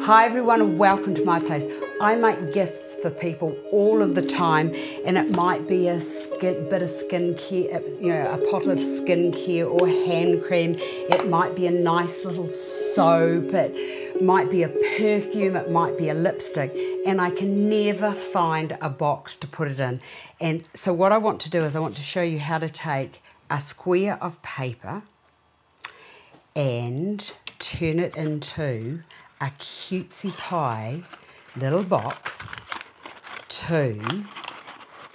Hi everyone and welcome to my place. I make gifts for people all of the time, and it might be a bit of skincare, you know, a pot of skincare or hand cream. It might be a nice little soap. It might be a perfume. It might be a lipstick, and I can never find a box to put it in. And so what I want to do is I want to show you how to take a square of paper and turn it into a cutesy pie little box to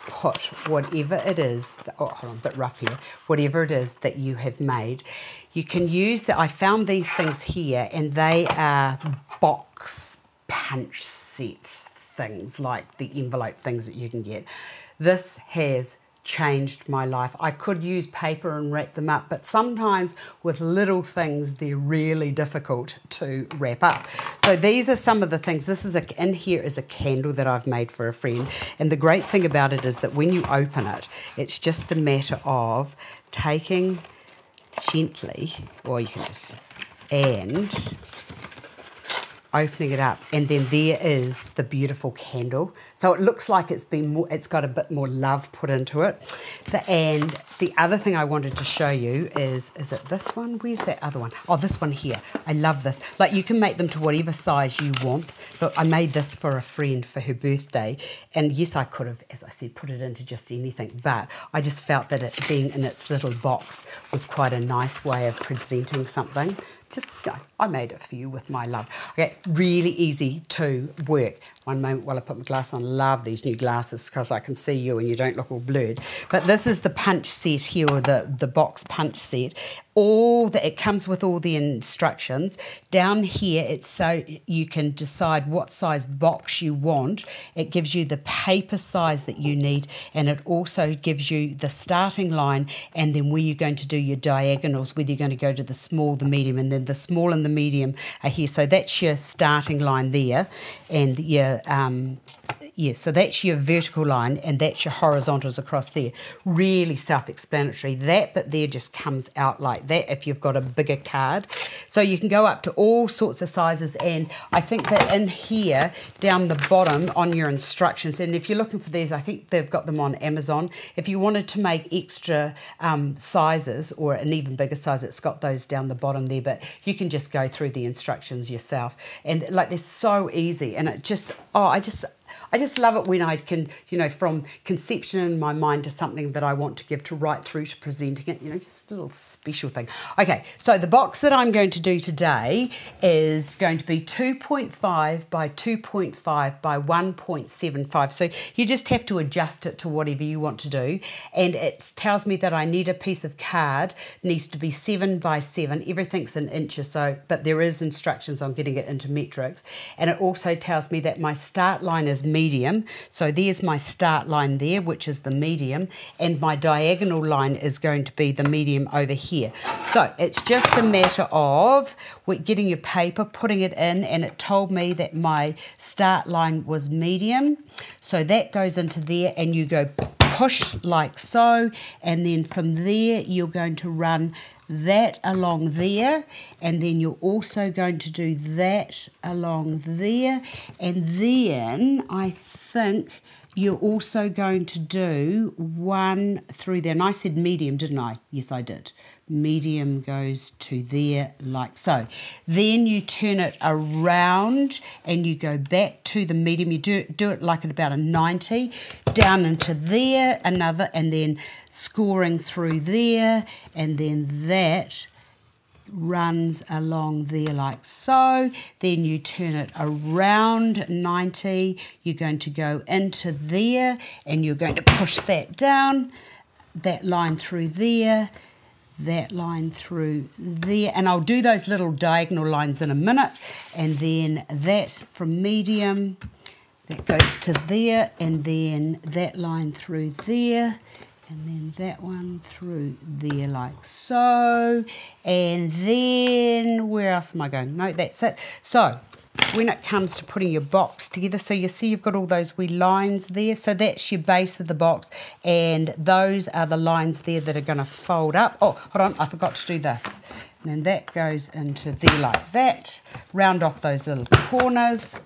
put whatever it is, oh hold on, a bit rough here, whatever it is that you have made. You can use I found these things here, and they are box punch set things, like the envelope things that you can get. This has changed my life. I could use paper and wrap them up, but sometimes with little things they're really difficult to wrap up. So these are some of the things. This is in here is a candle that I've made for a friend, and the great thing about it is that when you open it, it's just a matter of taking gently, or you can just, and opening it up, and then there is the beautiful candle. So it looks like it's got a bit more love put into it. And the other thing I wanted to show you is it this one? Where's that other one? Oh, this one here. I love this. Like, you can make them to whatever size you want. But I made this for a friend for her birthday. And yes, I could have, as I said, put it into just anything. But I just felt that it being in its little box was quite a nice way of presenting something. Just, you know, I made it for you with my love. Okay, really easy to work. One moment while I put my glass on. Love these new glasses because I can see you and you don't look all blurred. But this is the punch set here, or the box punch set. It comes with all the instructions. Down here, it's so you can decide what size box you want. It gives you the paper size that you need, and it also gives you the starting line, and then where you're going to do your diagonals, whether you're going to go to the small, the medium, and then the small and the medium are here. So that's your starting line there, and your so that's your vertical line, and that's your horizontals across there. Really self-explanatory. That bit there just comes out like that if you've got a bigger card. So you can go up to all sorts of sizes, and I think that in here, down the bottom on your instructions, and if you're looking for these, I think they've got them on Amazon. If you wanted to make extra sizes or an even bigger size, it's got those down the bottom there, but you can just go through the instructions yourself. And like, they're so easy, and it just, I just love it when I can, you know, from conception in my mind to something that I want to give to right through to presenting it, you know, just a little special thing. Okay, so the box that I'm going to do today is going to be 2.5 by 2.5 by 1.75. So you just have to adjust it to whatever you want to do. And it tells me that I need a piece of card. It needs to be 7 by 7. Everything's in inches, so, but there is instructions on getting it into metrics. And it also tells me that my start line is medium, so there's my start line there, which is the medium, and my diagonal line is going to be the medium over here. So it's just a matter of getting your paper, putting it in, and it told me that my start line was medium, so that goes into there, and you go push like so, and then from there you're going to run that along there, and then you're also going to do that along there, and then I think you're also going to do one through there. And I said medium, didn't I? Yes, I did. Medium goes to there like so. Then you turn it around and you go back to the medium. You do it like at about a 90, down into there, another, and then scoring through there, and then that runs along there like so. Then you turn it around 90, you're going to go into there, and you're going to push that down, that line through there, that line through there, and I'll do those little diagonal lines in a minute. And then that from medium, that goes to there, and then that line through there, and then that one through there like so. And then where else am I going? No, that's it. So when it comes to putting your box together, so you see you've got all those wee lines there, so that's your base of the box, and those are the lines there that are going to fold up. Oh, hold on, I forgot to do this. And then that goes into there like that. Round off those little corners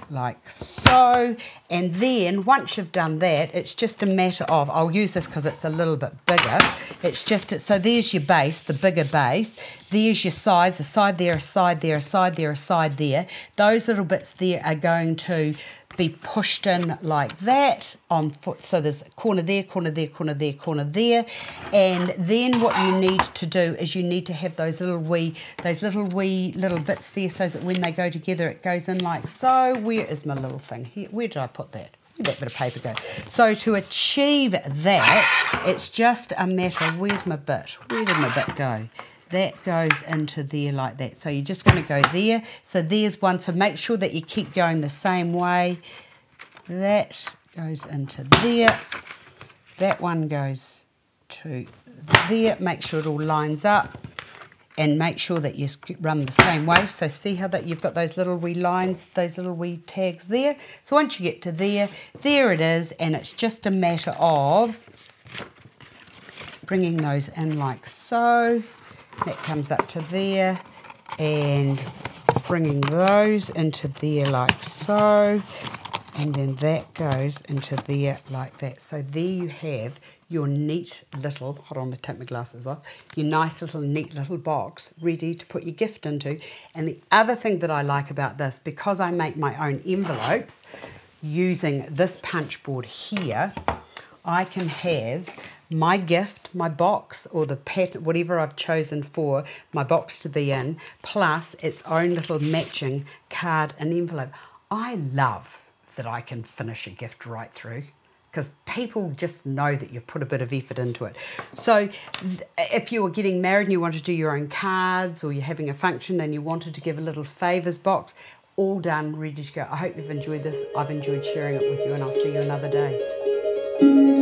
like so. And then once you've done that, it's just a matter of, I'll use this because it's a little bit bigger. It's just, so there's your base, the bigger base. There's your sides, a side there, a side there, a side there, a side there. Those little bits there are going to be pushed in like that on foot. So there's a corner there, corner there, corner there, corner there. And then what you need to do is you need to have those little wee little bits there so that when they go together it goes in like so. Where is my little thing here? Where did I put that? Where'd that bit of paper go? So to achieve that, it's just a matter of, where's my bit? Where did my bit go? That goes into there like that. So you're just going to go there. So there's one. So make sure that you keep going the same way. That goes into there. That one goes to there. Make sure it all lines up. And make sure that you run the same way. So see how that you've got those little wee lines, those little wee tags there. So once you get to there, there it is. And it's just a matter of bringing those in like so. That comes up to there, and bringing those into there like so, and then that goes into there like that. So there you have your neat little, hold on to take my glasses off, your nice little neat little box ready to put your gift into. And the other thing that I like about this, because I make my own envelopes using this punch board here, I can have my gift, my box, or the pattern, whatever I've chosen for my box to be in, plus its own little matching card and envelope. I love that I can finish a gift right through, because people just know that you've put a bit of effort into it. So if you were getting married and you want to do your own cards, or you're having a function and you wanted to give a little favours box, all done, ready to go. I hope you've enjoyed this. I've enjoyed sharing it with you, and I'll see you another day.